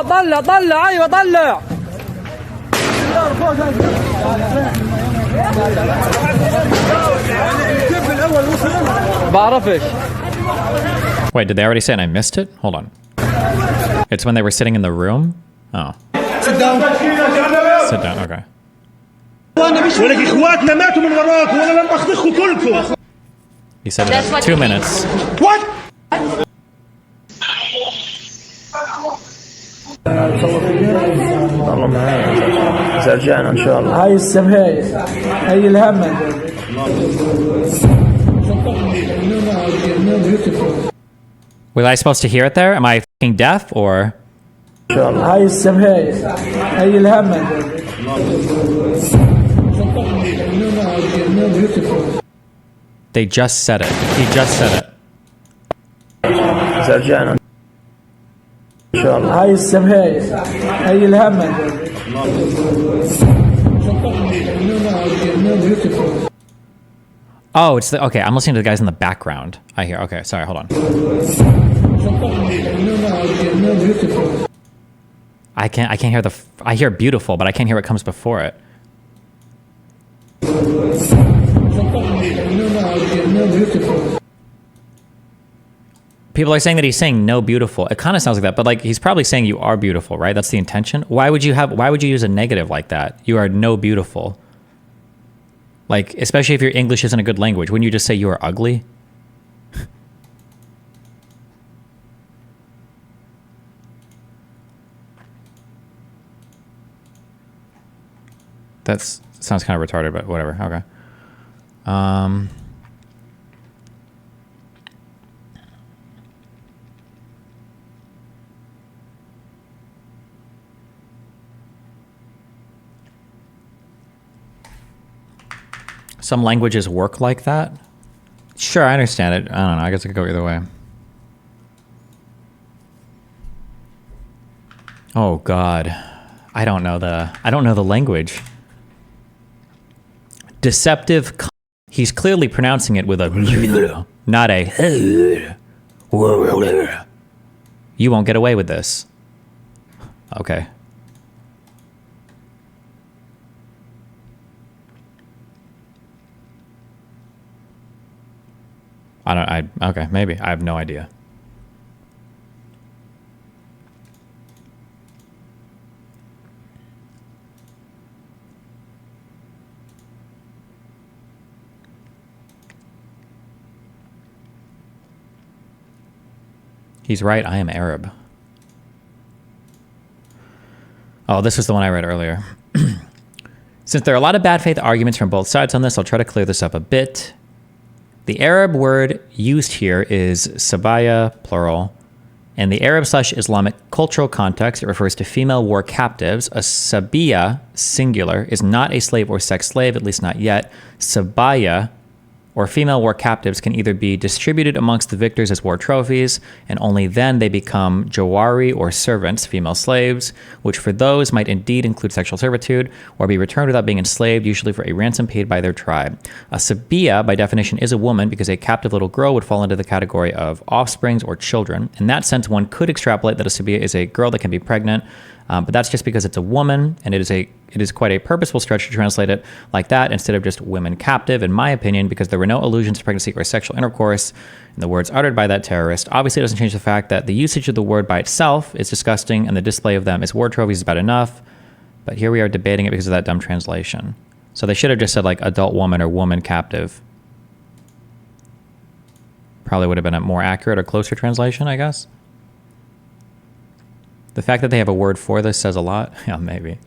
طلع طلع ايوه طلع بعرفش. Wait, did they already say it and I missed it? Hold on. It's when they were sitting in the room? Oh. Sit down. Sit down, okay. ولك اخواتنا ماتوا من وراك وانا لن اخذكم كلكم. He said it in 2 minutes. What? والله معايا إذا رجعنا إن شاء الله. هاي السبهاية هاي الهمة. Was I supposed to hear it there? Am I fucking deaf or? إن شاء الله. هاي السبهاية هاي الهمة. They just said it. He just said it. إذا رجعنا إن شاء الله. هاي السبهاية هاي الهمة. Oh, it's the, okay. I'm listening to the guys in the background. I hear. Okay, sorry. Hold on. I can't hear the. I hear beautiful, but I can't hear what comes before it. People are saying that he's saying no beautiful. It kind of sounds like that, but like he's probably saying you are beautiful, right? That's the intention. Why would you use a negative like that? You are no beautiful. Like, especially if your English isn't a good language, wouldn't you just say you are ugly? That sounds kind of retarded, but whatever. Okay. Some languages work like that. Sure, I understand it. I don't know. I guess it could go either way. Oh God, I don't know the language. Deceptive. He's clearly pronouncing it with a not a. You won't get away with this. Okay. Okay, maybe. I have no idea. He's right, I am Arab. Oh, this is the one I read earlier. Since there are a lot of bad faith arguments from both sides on this, I'll try to clear this up a bit. The Arab word used here is sabaya, plural. In the Arab/Islamic cultural context, it refers to female war captives. A sabiya, singular, is not a slave or sex slave, at least not yet. Sabaya, or female war captives, can either be distributed amongst the victors as war trophies, and only then they become jawari or servants, female slaves, which for those might indeed include sexual servitude, or be returned without being enslaved, usually for a ransom paid by their tribe. A sabiya, by definition, is a woman because a captive little girl would fall into the category of offsprings or children. In that sense, one could extrapolate that a sabiya is a girl that can be pregnant, but that's just because it's a woman, and it is quite a purposeful stretch to translate it like that instead of just women captive, in my opinion, because there were no allusions to pregnancy or sexual intercourse in the words uttered by that terrorist. Obviously, it doesn't change the fact that the usage of the word by itself is disgusting, and the display of them as war trophies is bad enough, but here we are debating it because of that dumb translation. So they should have just said like adult woman or woman captive. Probably would have been a more accurate or closer translation, I guess. The fact that they have a word for this says a lot. Yeah, maybe.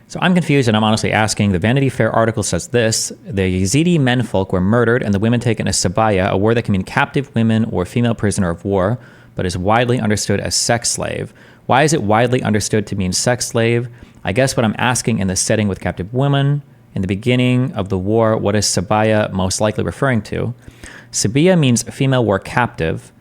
So I'm confused, and I'm honestly asking. The Vanity Fair article says this: the Yazidi menfolk were murdered and the women taken as sabaya, a word that can mean captive women or female prisoner of war, but is widely understood as sex slave. Why is it widely understood to mean sex slave? I guess what I'm asking in the setting with captive women, in the beginning of the war, what is sabaya most likely referring to? Sabiya means female war captive.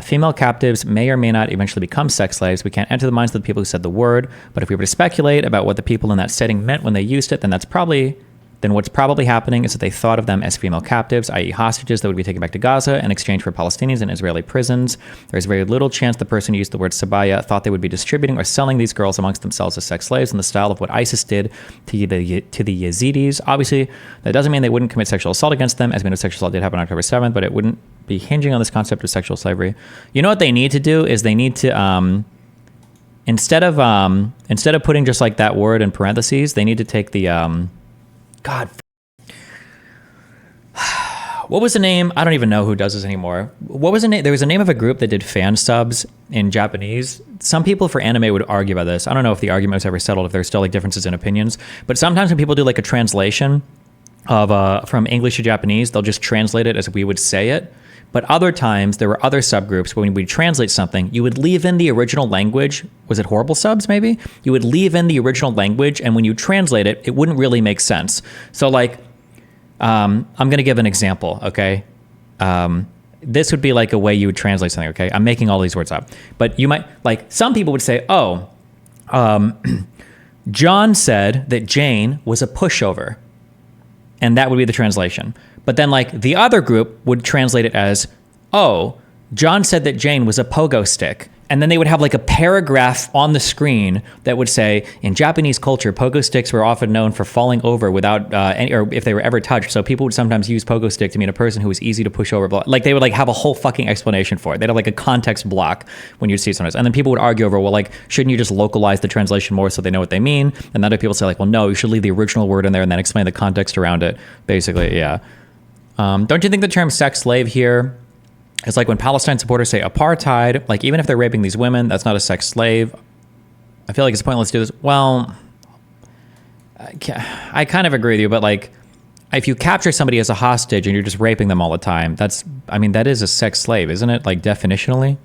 Female captives may or may not eventually become sex slaves. We can't enter the minds of the people who said the word, but if we were to speculate about what the people in that setting meant when they used it, then that's probably then what's probably happening is that they thought of them as female captives, i.e. hostages that would be taken back to Gaza in exchange for Palestinians in Israeli prisons. There's very little chance the person who used the word sabaya thought they would be distributing or selling these girls amongst themselves as sex slaves in the style of what ISIS did to the Yazidis. Obviously, that doesn't mean they wouldn't commit sexual assault against them, as we know sexual assault did happen on October 7th, but it wouldn't be hinging on this concept of sexual slavery. You know what they need to do is they need to instead of putting just like that word in parentheses, they need to take the God. What was the name? I don't even know who does this anymore. What was the name? There was a name of a group that did fan subs in Japanese. Some people for anime would argue about this. I don't know if the argument was ever settled, if there's still like differences in opinions. But sometimes when people do like a translation of from English to Japanese, they'll just translate it as we would say it. But other times, there were other subgroups where when we translate something, you would leave in the original language. Was it horrible subs, maybe? You would leave in the original language, and when you translate it, it wouldn't really make sense. So, like, I'm going to give an example, okay? This would be like a way you would translate something, okay? I'm making all these words up. But you might, like, some people would say, John said that Jane was a pushover. And that would be the translation. But then, like, the other group would translate it as, oh, John said that Jane was a pogo stick. And then they would have like a paragraph on the screen that would say, in Japanese culture, pogo sticks were often known for falling over without or if they were ever touched. So people would sometimes use pogo stick to mean a person who was easy to push over. Like they would like have a whole fucking explanation for it. They'd have like a context block when you'd see it sometimes. And then people would argue over, well, like, shouldn't you just localize the translation more so they know what they mean? And other people say like, well, no, you should leave the original word in there and then explain the context around it. Basically, yeah. Don't you think the term sex slave here is like when Palestine supporters say apartheid, like even if they're raping these women, that's not a sex slave. I feel like it's pointless to do this. Well, I kind of agree with you, but like if you capture somebody as a hostage and you're just raping them all the time, that is a sex slave, isn't it? Like definitionally.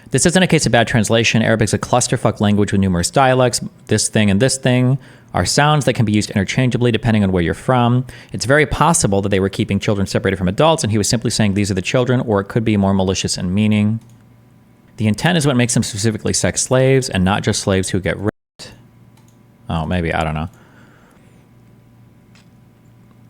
This isn't a case of bad translation. Arabic's a clusterfuck language with numerous dialects. This thing and this thing are sounds that can be used interchangeably depending on where you're from. It's very possible that they were keeping children separated from adults and he was simply saying these are the children, or it could be more malicious in meaning. The intent is what makes them specifically sex slaves and not just slaves who get raped. Oh, maybe, I don't know.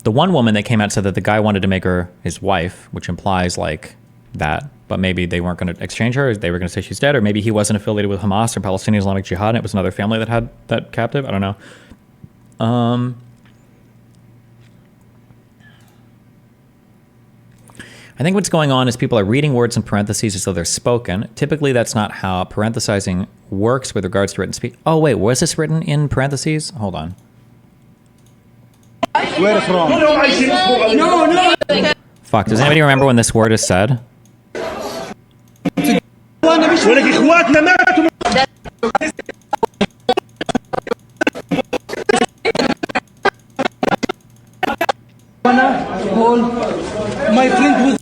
The one woman that came out said that the guy wanted to make her his wife, which implies like that. But maybe they weren't going to exchange her. They were going to say she's dead. Or maybe he wasn't affiliated with Hamas or Palestinian Islamic Jihad. And it was another family that had that captive. I don't know. I think what's going on is people are reading words in parentheses as though they're spoken. Typically, that's not how parenthesizing works with regards to written speech. Oh, wait. Was this written in parentheses? Hold on. Where from? No. Fuck. Does anybody remember when this word is said?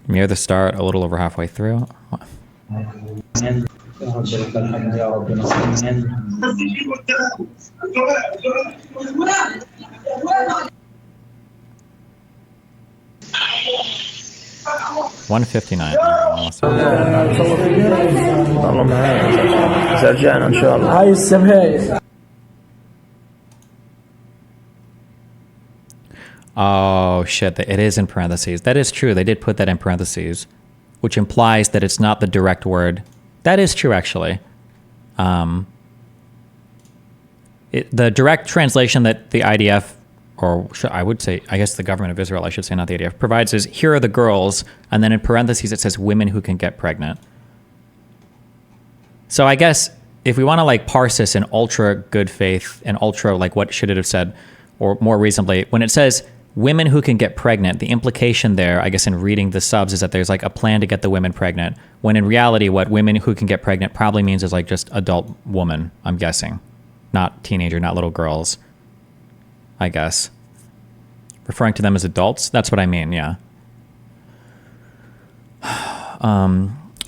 Near the start, a little over halfway through. 159. والله معايا إذا رجعنا إن شاء الله. هاي السبهاية. Oh shit! It is in parentheses. That is true. They did put that in parentheses, which implies that it's not the direct word. That is true, actually. The direct translation that the IDF, or I would say, I guess the government of Israel, I should say, not the IDF, provides is, here are the girls, and then in parentheses it says women who can get pregnant. So I guess if we want to like parse this in ultra good faith and ultra like what should it have said, or more reasonably, when it says women who can get pregnant, the implication there, I guess in reading the subs, is that there's like a plan to get the women pregnant, when in reality what women who can get pregnant probably means is like just adult woman, I'm guessing. Not teenager, not little girls, I guess. Referring to them as adults, that's what I mean, yeah.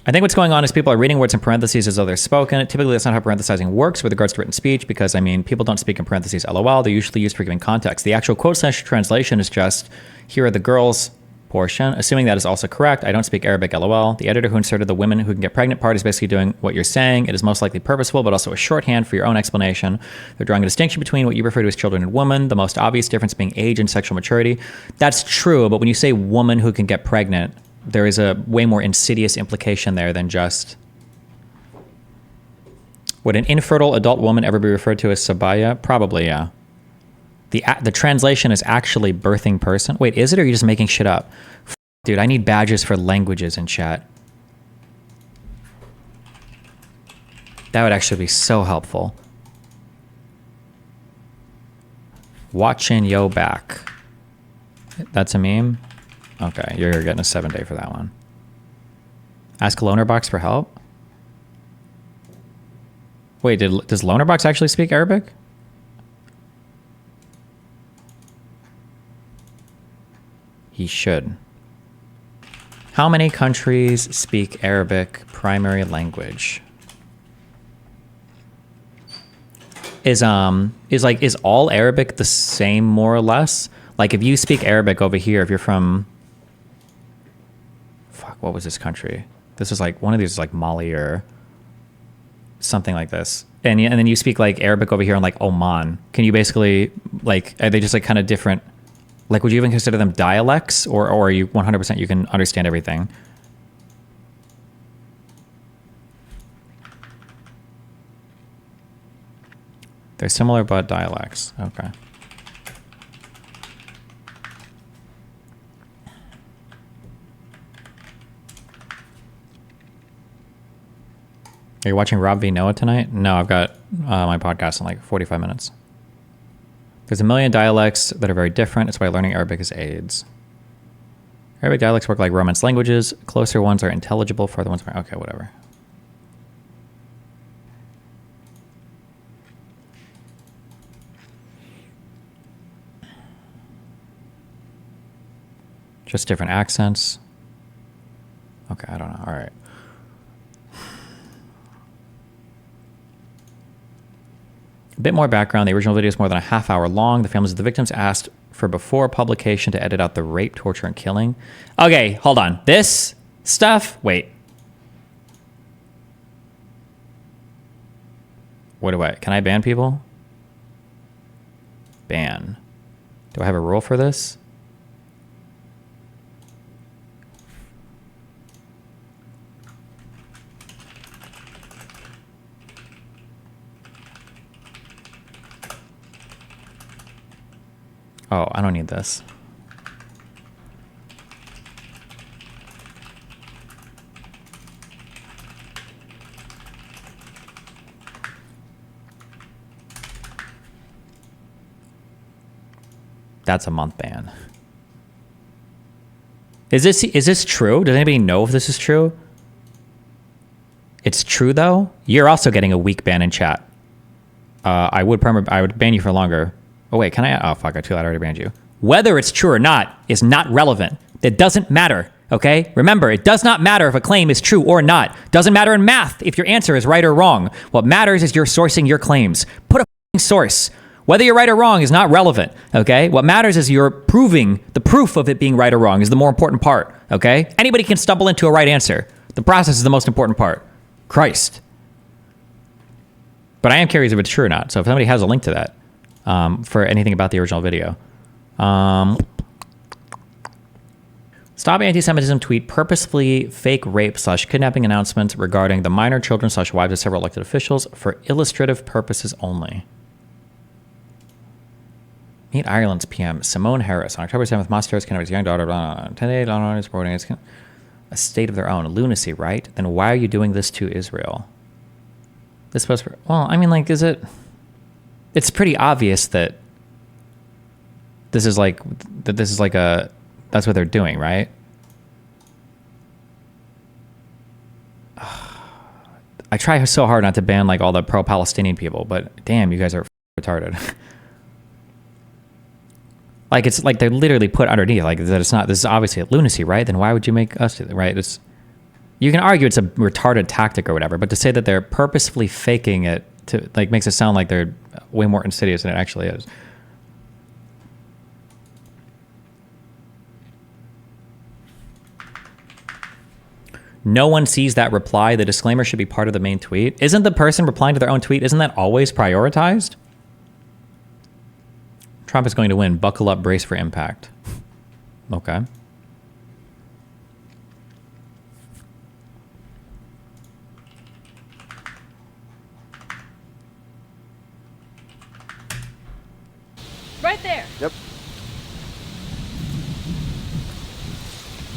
I think what's going on is people are reading words in parentheses as though they're spoken. Typically, that's not how parenthesizing works with regards to written speech, because, I mean, people don't speak in parentheses LOL. They're usually used for giving context. The actual quote/translation is just, here are the girls, portion. Assuming that is also correct, I don't speak Arabic, lol. The editor who inserted the women who can get pregnant part is basically doing what you're saying. It is most likely purposeful, but also a shorthand for your own explanation. They're drawing a distinction between what you refer to as children and woman, the most obvious difference being age and sexual maturity. That's true, but when you say woman who can get pregnant, there is a way more insidious implication there than just... Would an infertile adult woman ever be referred to as sabaya? Probably, yeah. The translation is actually birthing person. Wait, is it, or are you just making shit up? Dude, I need badges for languages in chat. That would actually be so helpful. Watching yo back. That's a meme? Okay, you're getting a 7-day for that one. Ask Lonerbox for help? Wait, does Lonerbox actually speak Arabic? He should. How many countries speak Arabic primary language? Is all Arabic the same more or less? Like if you speak Arabic over here, if you're from, fuck, what was this country? This is like one of these is like Mali or something like this. And then you speak like Arabic over here in like Oman. Can you basically like, are they just like kind of different? Like, would you even consider them dialects, or are you 100% you can understand everything? They're similar but dialects. Okay. Are you watching Rob v. Noah tonight? No, I've got my podcast in like 45 minutes. There's a million dialects that are very different. It's why learning Arabic is AIDS. Arabic dialects work like Romance languages. Closer ones are intelligible. Further ones are... Okay, whatever. Just different accents. Okay, I don't know. All right. A bit more background. The original video is more than a half hour long. The families of the victims asked for before publication to edit out the rape, torture, and killing. Okay, hold on. This stuff... Wait. What do I... Can I ban people? Ban. Do I have a rule for this? Oh, I don't need this. That's a month ban. Is this true? Does anybody know if this is true? It's true though. You're also getting a week ban in chat. I would ban you for longer. Oh wait, can I? Oh fuck! I already banned you. Whether it's true or not is not relevant. It doesn't matter. Okay? Remember, it does not matter if a claim is true or not. Doesn't matter in math if your answer is right or wrong. What matters is you're sourcing your claims. Put a source. Whether you're right or wrong is not relevant. Okay? What matters is you're proving the proof of it being right or wrong is the more important part. Okay? Anybody can stumble into a right answer. The process is the most important part. Christ. But I am curious if it's true or not. So if somebody has a link to that. For anything about the original video. Stop Anti-Semitism tweet purposefully fake rape / kidnapping announcements regarding the minor children / wives of several elected officials for illustrative purposes only. Meet Ireland's PM Simone Harris on October 7th. Monsters Kennedy's young daughter. 10-day is reporting a state of their own. Lunacy, right? Then why are you doing this to Israel? This supposed to... Well, I mean, like, is it... It's pretty obvious that this is like a, that's what they're doing, right? I try so hard not to ban like all the pro-Palestinian people, but damn, you guys are retarded. Like it's like they're literally put underneath like that. It's not. This is obviously a lunacy, right? Then why would you make us do that, right? It's, you can argue it's a retarded tactic or whatever, but to say that they're purposefully faking it to like makes it sound like they're way more insidious than it actually is. no one sees that reply. The disclaimer should be part of the main tweet. Isn't the person replying to their own tweet, isn't that always prioritized? Trump is going to win. Buckle up, brace for impact. Okay. Right there. Yep.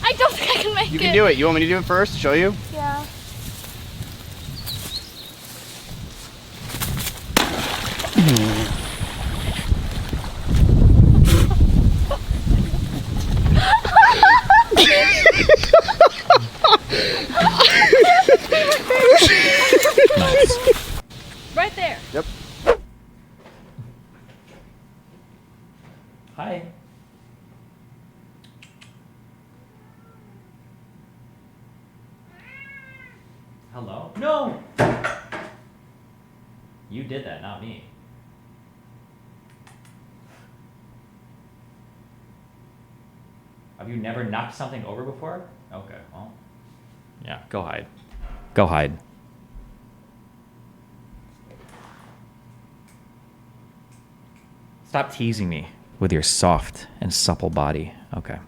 I don't think I can make it. You can do it. You want me to do it first? Show you? Yeah. Nice. Right there. Yep. Hi. Hello? No! You did that, not me. Have you never knocked something over before? Okay, well. Yeah, go hide. Go hide. Stop teasing me with your soft and supple body. Okay.